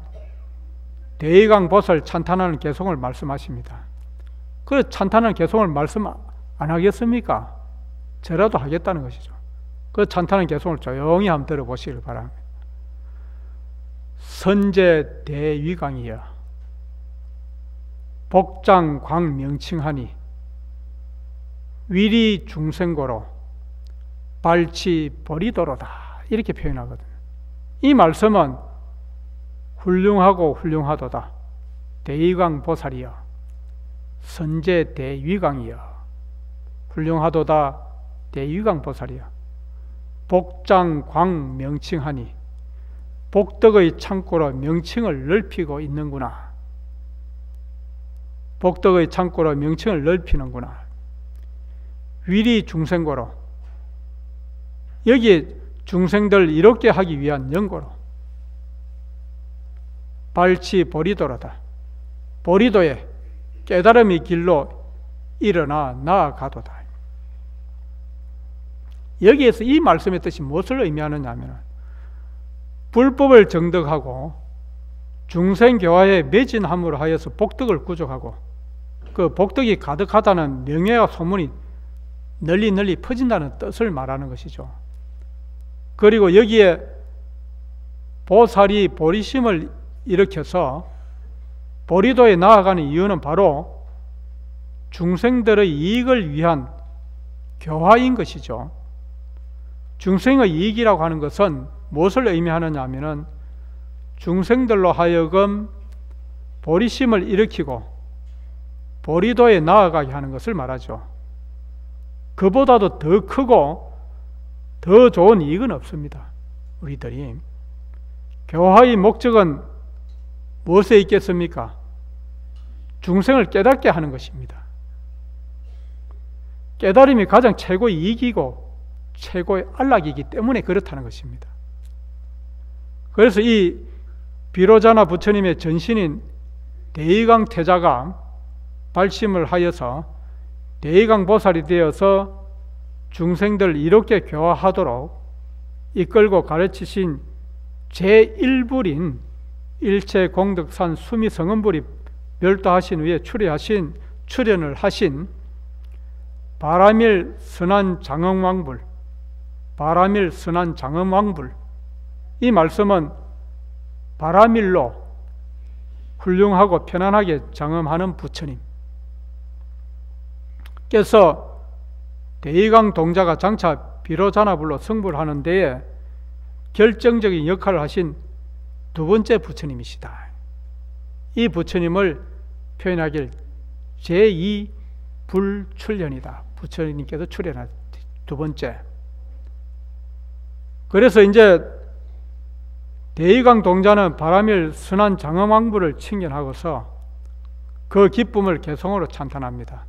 대위강 보살 찬탄하는 개송을 말씀하십니다. 그 찬탄하는 개송을 말씀 안 하겠습니까? 저라도 하겠다는 것이죠. 그 찬탄하는 개송을 조용히 한번 들어보시길 바랍니다. 선제 대위강이여 복장 광명칭하니 위리 중생고로 발치 버리도로다, 이렇게 표현하거든요. 이 말씀은 훌륭하고 훌륭하도다 대위강 보살이여, 선제 대위강이여, 훌륭하도다 대위강 보살이여, 복장 광명칭하니 복덕의 창고로 명칭을 넓히고 있는구나. 복덕의 창고로 명칭을 넓히는구나. 위리 중생고로, 여기에 중생들 이롭게 하기 위한 연고로, 발치 보리도로다, 보리도에 깨달음의 길로 일어나 나아가도다. 여기에서 이 말씀의 뜻이 무엇을 의미하느냐 하면, 불법을 정득하고 중생교화에 매진함으로 하여서 복덕을 구족하고 그 복덕이 가득하다는 명예와 소문이 널리 퍼진다는 뜻을 말하는 것이죠. 그리고 여기에 보살이 보리심을 일으켜서 보리도에 나아가는 이유는 바로 중생들의 이익을 위한 교화인 것이죠. 중생의 이익이라고 하는 것은 무엇을 의미하느냐 하면은 중생들로 하여금 보리심을 일으키고 보리도에 나아가게 하는 것을 말하죠. 그보다도 더 크고 더 좋은 이익은 없습니다. 우리들이 교화의 목적은 무엇에 있겠습니까? 중생을 깨닫게 하는 것입니다. 깨달음이 가장 최고의 이익이고 최고의 안락이기 때문에 그렇다는 것입니다. 그래서 이 비로자나 부처님의 전신인 대의강 태자가 발심을 하여서 대의강 보살이 되어서 중생들 이롭게 교화하도록 이끌고 가르치신 제1불인 일체공덕산 수미성은불이 별도하신 후에 출연을 하신 바라밀 선한 장엄왕불, 이 말씀은 바라밀로 훌륭하고 편안하게 장엄하는 부처님께서 대의강 동자가 장차 비로자나불로 승부를 하는 데에 결정적인 역할을 하신 두 번째 부처님이시다. 이 부처님을 표현하길 제2불출현이다. 부처님께서 출현한 두 번째. 그래서 이제 대의강 동자는 바라밀 선한 장엄왕불을 칭견하고서 그 기쁨을 개성으로 찬탄합니다.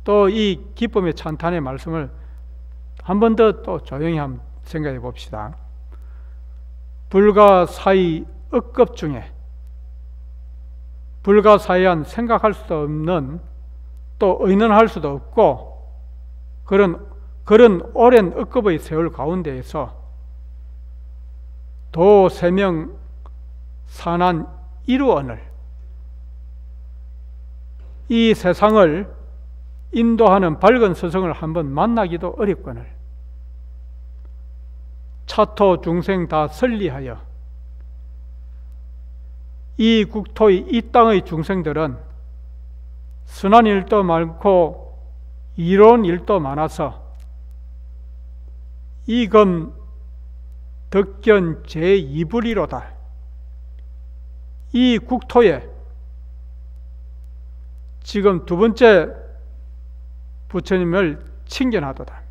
또 이 기쁨의 찬탄의 말씀을 한 번 더 또 조용히 한번 생각해 봅시다. 불가사의 억급 중에 불가사의한 생각할 수도 없는, 또 의논할 수도 없고 그런 오랜 억급의 세월 가운데에서 도세명 산한 이루언을, 이 세상을 인도하는 밝은 스승을 한번 만나기도 어렵거늘 차토 중생 다 설리하여 이 국토의 이 땅의 중생들은 선한 일도 많고 이로운 일도 많아서 이금 덕견 제2불이로다. 이 국토에 지금 두 번째 부처님을 칭견하도다.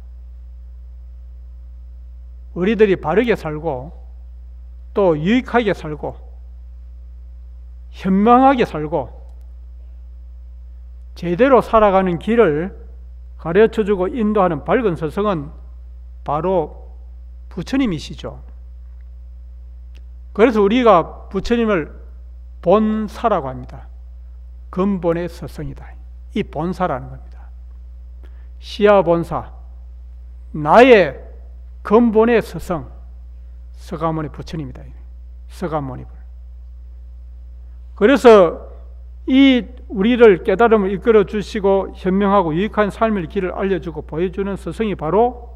우리들이 바르게 살고 또 유익하게 살고 현명하게 살고 제대로 살아가는 길을 가르쳐주고 인도하는 밝은 스승은 바로 부처님이시죠. 그래서 우리가 부처님을 본사라고 합니다. 근본의 스승이다. 이 본사라는 겁니다. 시야본사, 나의 근본의 스승, 서가모니 부처님이다. 서가모니 불. 그래서 이 우리를 깨달음을 이끌어 주시고 현명하고 유익한 삶의 길을 알려주고 보여주는 스승이 바로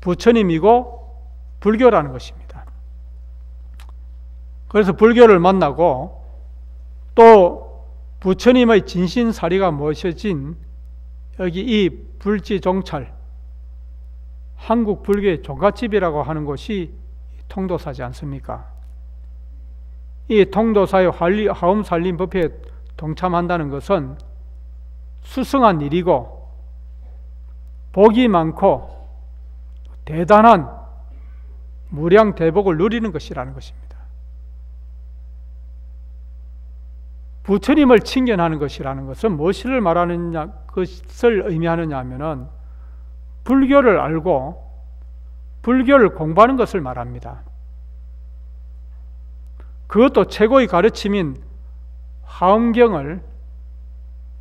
부처님이고 불교라는 것입니다. 그래서 불교를 만나고 또 부처님의 진신사리가 모셔진 여기 이 불지종찰, 한국 불교의 종갓집이라고 하는 곳이 통도사지 않습니까? 이 통도사의 하엄살림 법회에 동참한다는 것은 수승한 일이고 복이 많고 대단한 무량대복을 누리는 것이라는 것입니다. 부처님을 칭견하는 것이라는 것은 무엇을 말하느냐, 그것을 의미하느냐 하면은 불교를 알고 불교를 공부하는 것을 말합니다. 그것도 최고의 가르침인 화엄경을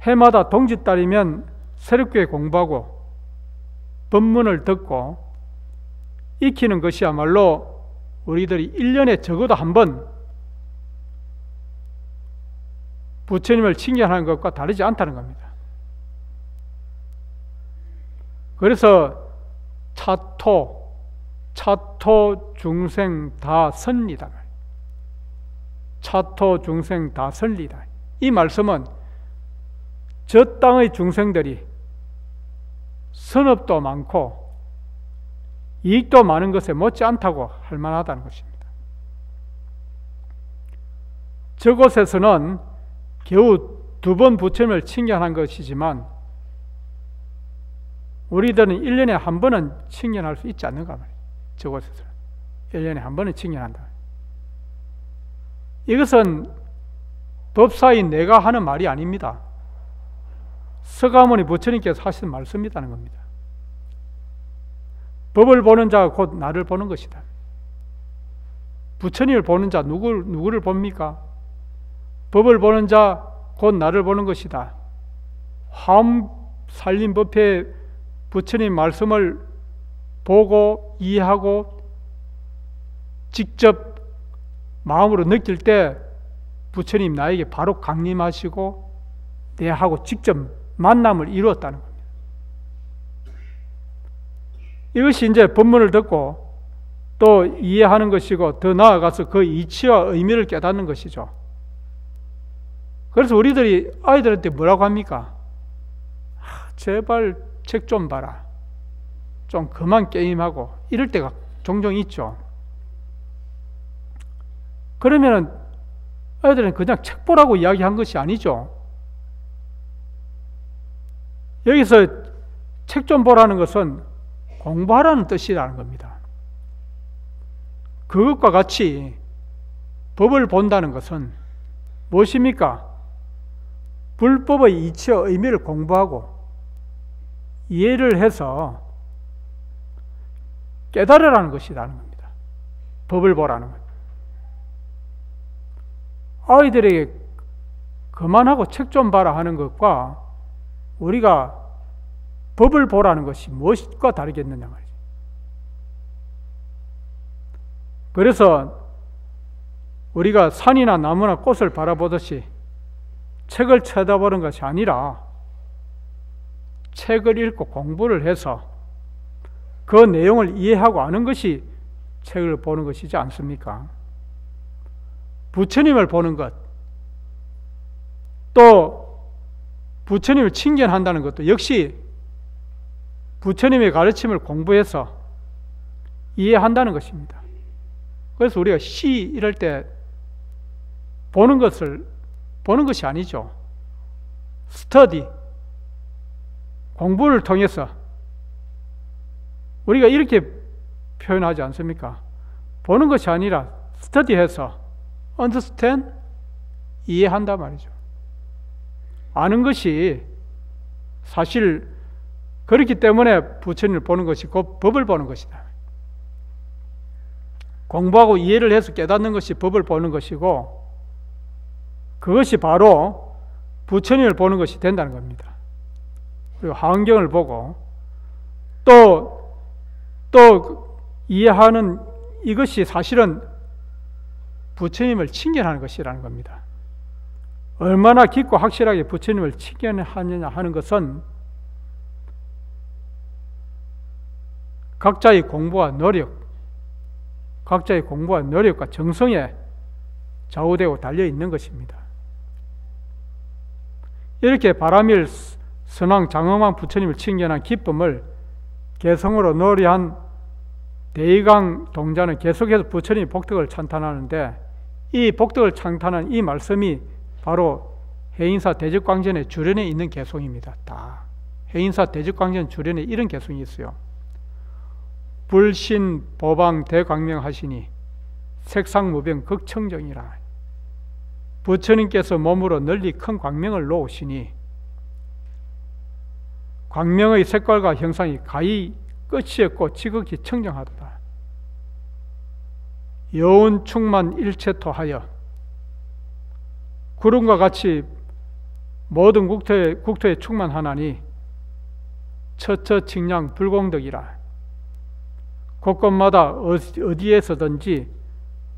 해마다 동짓달이면 새롭게 공부하고 법문을 듣고 익히는 것이야말로 우리들이 1년에 적어도 한 번 부처님을 칭견하는 것과 다르지 않다는 겁니다. 그래서 차토 중생 다 선리다. 차토 중생 다 선리다. 이 말씀은 저 땅의 중생들이 선업도 많고 이익도 많은 것에 못지않다고 할 만하다는 것입니다. 저곳에서는 겨우 2번 부처님을 칭견한 것이지만 우리들은 1년에 한 번은 칭견할 수 있지 않는가 말이에요. 저곳에서는 1년에 한 번은 칭견한다. 이것은 법사인 내가 하는 말이 아닙니다. 서가모니 부처님께서 하신 말씀이라는 겁니다. 법을 보는 자가 곧 나를 보는 것이다. 부처님을 보는 자 누구를 봅니까? 법을 보는 자 곧 나를 보는 것이다. 화엄살림법회 부처님 말씀을 보고 이해하고 직접 마음으로 느낄 때 부처님 나에게 바로 강림하시고 내하고 직접 만남을 이루었다는 겁니다. 이것이 이제 법문을 듣고 또 이해하는 것이고, 더 나아가서 그 이치와 의미를 깨닫는 것이죠. 그래서 우리들이 아이들한테 뭐라고 합니까? 제발 책 좀 봐라, 좀 그만 게임하고, 이럴 때가 종종 있죠. 그러면은 아이들은 그냥 책 보라고 이야기한 것이 아니죠. 여기서 책 좀 보라는 것은 공부하라는 뜻이라는 겁니다. 그것과 같이 법을 본다는 것은 무엇입니까? 불법의 이치와 의미를 공부하고 이해를 해서 깨달으라는 것이라는 겁니다. 법을 보라는 것. 아이들에게 그만하고 책 좀 봐라 하는 것과 우리가 법을 보라는 것이 무엇과 다르겠느냐 말이죠. 그래서 우리가 산이나 나무나 꽃을 바라보듯이 책을 쳐다보는 것이 아니라 책을 읽고 공부를 해서 그 내용을 이해하고 아는 것이 책을 보는 것이지 않습니까? 부처님을 보는 것, 또 부처님을 칭견한다는 것도 역시 부처님의 가르침을 공부해서 이해한다는 것입니다. 그래서 우리가 시 이럴 때 보는 것이 아니죠. 스터디, 공부를 통해서 우리가 이렇게 표현하지 않습니까? 보는 것이 아니라 스터디해서 understand, 이해한다 말이죠. 아는 것이 사실 그렇기 때문에 부처님을 보는 것이 곧 법을 보는 것이다. 공부하고 이해를 해서 깨닫는 것이 법을 보는 것이고, 그것이 바로 부처님을 보는 것이 된다는 겁니다. 그리고 하은경을 보고 또 이해하는 이것이 사실은 부처님을 칭견하는 것이라는 겁니다. 얼마나 깊고 확실하게 부처님을 칭견하느냐 하는 것은 각자의 공부와 노력과 정성에 좌우되고 달려 있는 것입니다. 이렇게 바라밀 선왕 장엄한 부처님을 칭견한 기쁨을 개성으로 노래한 대의강 동자는 계속해서 부처님의 복덕을 찬탄하는데, 이 복덕을 찬탄한 이 말씀이 바로 해인사 대적광전의 주련에 있는 개송입니다. 다 해인사 대적광전 주련에 이런 개송이 있어요. 불신 보방 대광명하시니 색상무병 극청정이라. 부처님께서 몸으로 널리 큰 광명을 놓으시니 광명의 색깔과 형상이 가히 끝이 없고 지극히 청정하도다. 여운 충만 일체토하여 구름과 같이 모든 국토에 충만하나니 처처칭량 불공덕이라. 곳곳마다 어디에서든지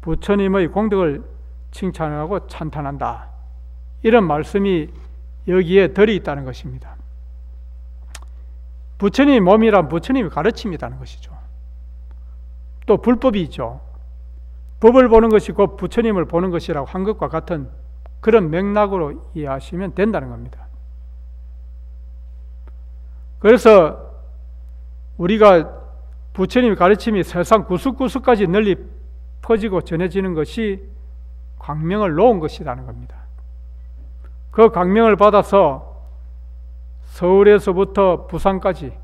부처님의 공덕을 칭찬하고 찬탄한다. 이런 말씀이 여기에 들어 있다는 것입니다. 부처님의 몸이란 부처님의 가르침이라는 것이죠. 또 불법이 있죠. 법을 보는 것이 곧 부처님을 보는 것이라고 한 것과 같은 그런 맥락으로 이해하시면 된다는 겁니다. 그래서 우리가 부처님의 가르침이 세상 구석구석까지 널리 퍼지고 전해지는 것이 광명을 놓은 것이라는 겁니다. 그 광명을 받아서 서울에서부터 부산까지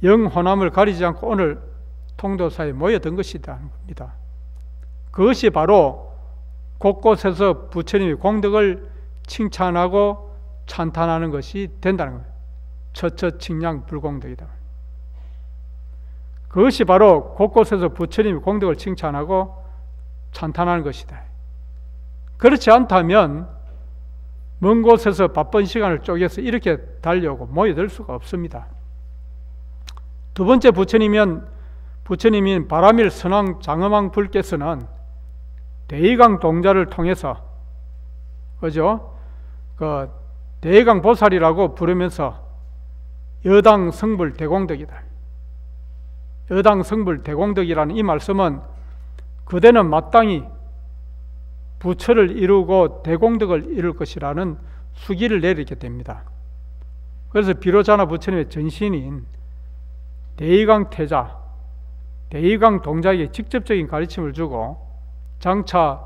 영호남을 가리지 않고 오늘 통도사에 모여든 것이라는 겁니다. 그것이 바로 곳곳에서 부처님의 공덕을 칭찬하고 찬탄하는 것이 된다는 거예요. 처처칭량 불공덕이다. 그것이 바로 곳곳에서 부처님의 공덕을 칭찬하고 찬탄하는 것이다. 그렇지 않다면 먼 곳에서 바쁜 시간을 쪼개서 이렇게 달려오고 모여들 수가 없습니다. 두 번째 부처님인 바라밀 선왕 장엄왕 불께서는 대의강 동자를 통해서 그죠? 그 대의강 보살이라고 부르면서 여당 성불 대공덕이다. 여당 성불 대공덕이라는 이 말씀은 그대는 마땅히 부처를 이루고 대공덕을 이룰 것이라는 수기를 내리게 됩니다. 그래서 비로자나 부처님의 전신인 대의강 태자, 대의강 동자에게 직접적인 가르침을 주고 장차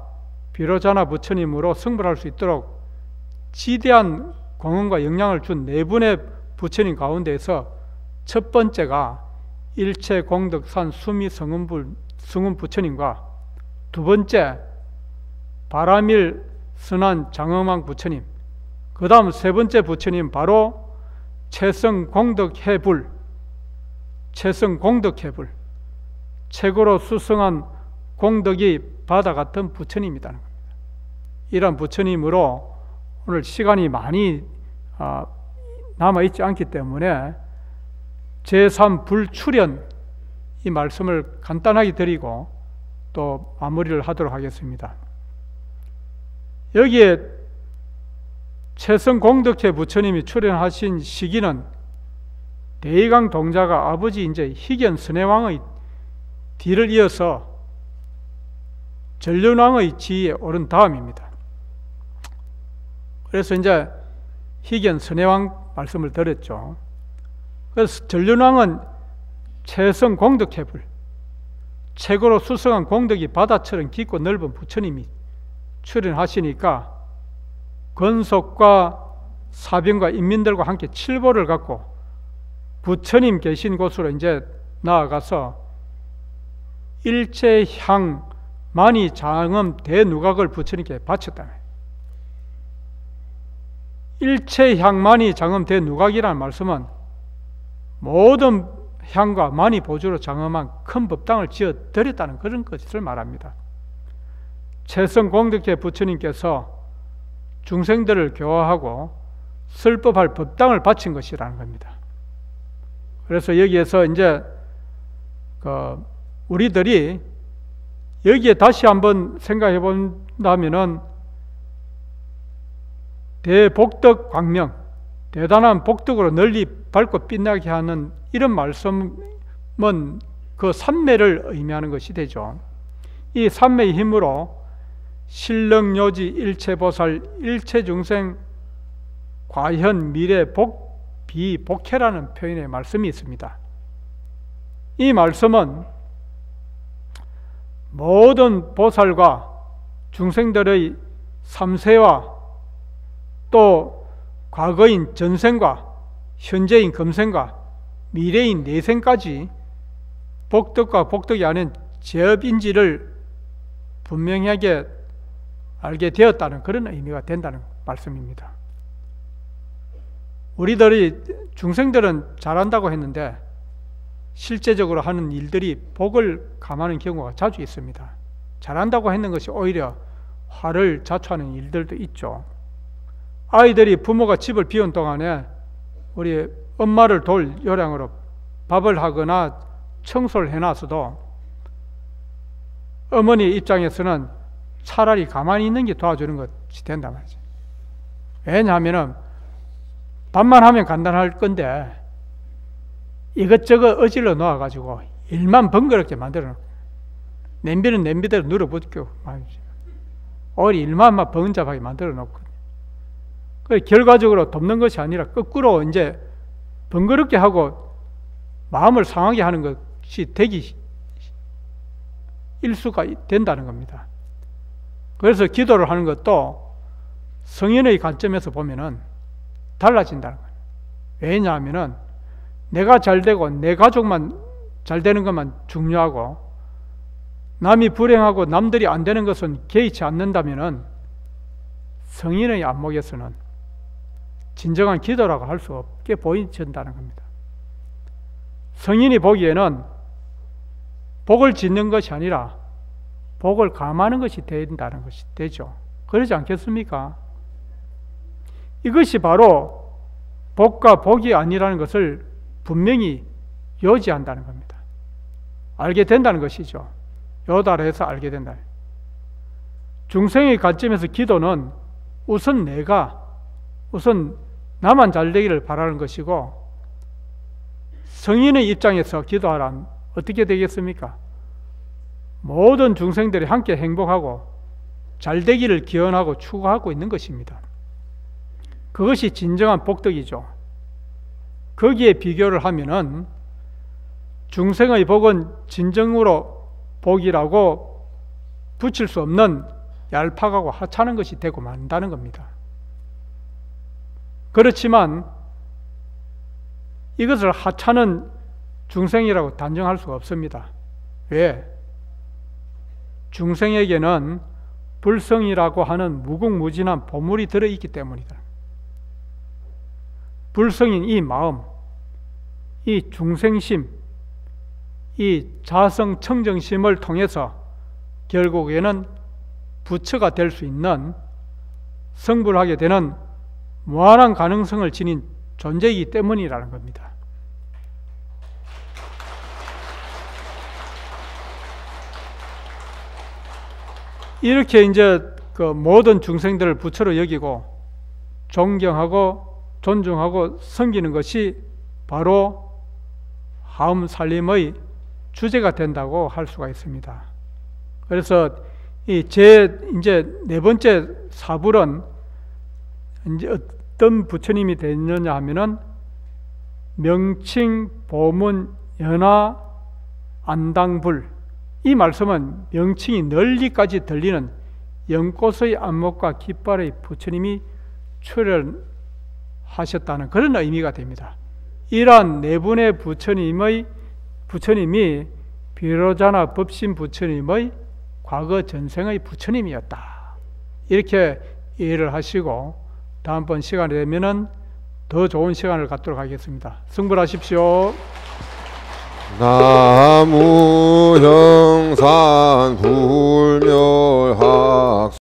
비로자나 부처님으로 승불할 수 있도록 지대한 공헌과 영향을 준 네 분의 부처님 가운데에서 첫 번째가 일체공덕산 수미 성운 부처님과 두 번째 바라밀 선한 장엄왕 부처님, 그 다음 세 번째 부처님 바로 최성공덕해불, 최고로 수성한 공덕이 바다 같은 부처님이라는 겁니다. 이런 부처님으로 오늘 시간이 많이 남아있지 않기 때문에 제3불출연 이 말씀을 간단하게 드리고 또 마무리를 하도록 하겠습니다. 여기에 최성공덕해 부처님이 출연하신 시기는 대의강 동자가 아버지 이제 희견 선해왕의 뒤를 이어서 전륜왕의 지위에 오른 다음입니다. 그래서 이제 희견 선해왕 말씀을 드렸죠. 그래서 전륜왕은 최성공덕해불, 최고로 수성한 공덕이 바다처럼 깊고 넓은 부처님이 출연하시니까 권속과 사병과 인민들과 함께 칠보를 갖고 부처님 계신 곳으로 이제 나아가서 일체향 만이 장엄 대누각을 부처님께 바쳤다. 일체향만이 장엄 대누각이라는 말씀은 모든 향과 만이 보주로 장엄한 큰 법당을 지어 드렸다는 그런 것을 말합니다. 최성공덕해 부처님께서 중생들을 교화하고 설법할 법당을 바친 것이라는 겁니다. 그래서 여기에서 이제 우리들이 여기에 다시 한번 생각해 본다면은 대복덕 광명, 대단한 복덕으로 널리 밝고 빛나게 하는 이런 말씀은 그 삼매를 의미하는 것이 되죠. 이 삼매의 힘으로 신령요지 일체보살 일체중생 과현 미래 비복해라는 표현의 말씀이 있습니다. 이 말씀은 모든 보살과 중생들의 삼세와 또 과거인 전생과 현재인 금생과 미래인 내생까지 복덕과 복덕이 아닌 제업인지를 분명하게 알게 되었다는 그런 의미가 된다는 말씀입니다. 우리들이 중생들은 잘한다고 했는데 실제적으로 하는 일들이 복을 감하는 경우가 자주 있습니다. 잘한다고 했는 것이 오히려 화를 자초하는 일들도 있죠. 아이들이 부모가 집을 비운 동안에 우리 엄마를 돌 요량으로 밥을 하거나 청소를 해놔서도 어머니 입장에서는 차라리 가만히 있는 게 도와주는 것이 된단 말이죠. 왜냐하면 밥만 하면 간단할 건데 이것저것 어질러 놓아가지고 일만 번거롭게 만들어 놓고 냄비는 냄비대로 눌어붙고 오히려 일만 막 번잡하게 만들어 놓고 결과적으로 돕는 것이 아니라 거꾸로 이제 번거롭게 하고 마음을 상하게 하는 것이 되기 일수가 된다는 겁니다. 그래서 기도를 하는 것도 성인의 관점에서 보면은 달라진다는 거예요. 왜냐하면은 내가 잘 되고 내 가족만 잘 되는 것만 중요하고 남이 불행하고 남들이 안 되는 것은 개의치 않는다면은 성인의 안목에서는 진정한 기도라고 할 수 없게 보인다는 겁니다. 성인이 보기에는 복을 짓는 것이 아니라 복을 감하는 것이 된다는 것이 되죠. 그러지 않겠습니까? 이것이 바로 복과 복이 아니라는 것을 분명히 요지한다는 겁니다. 알게 된다는 것이죠. 요달해서 알게 된다. 중생의 관점에서 기도는 우선 나만 잘 되기를 바라는 것이고, 성인의 입장에서 기도하란 어떻게 되겠습니까? 모든 중생들이 함께 행복하고 잘 되기를 기원하고 추구하고 있는 것입니다. 그것이 진정한 복덕이죠. 거기에 비교를 하면은 중생의 복은 진정으로 복이라고 붙일 수 없는 얄팍하고 하찮은 것이 되고 만다는 겁니다. 그렇지만 이것을 하찮은 중생이라고 단정할 수가 없습니다. 왜? 중생에게는 불성이라고 하는 무궁무진한 보물이 들어있기 때문이다. 불성인 이 마음, 이 중생심, 이 자성청정심을 통해서 결국에는 부처가 될 수 있는, 성불하게 되는 무한한 가능성을 지닌 존재이기 때문이라는 겁니다. 이렇게 이제 그 모든 중생들을 부처로 여기고 존경하고 존중하고 섬기는 것이 바로 하음 살림의 주제가 된다고 할 수가 있습니다. 그래서 이제 네 번째 사불은 이제 어떤 부처님이 되느냐 하면은 명칭, 보문, 연화, 안당불, 이 말씀은 명칭이 널리까지 들리는 연꽃의 안목과 깃발의 부처님이 출현하셨다는 그런 의미가 됩니다. 이러한 네 분의 부처님이 비로자나 법신 부처님의 과거 전생의 부처님이었다. 이렇게 이해를 하시고 다음번 시간이 되면은 더 좋은 시간을 갖도록 하겠습니다. 승불하십시오. 나무형산 불멸학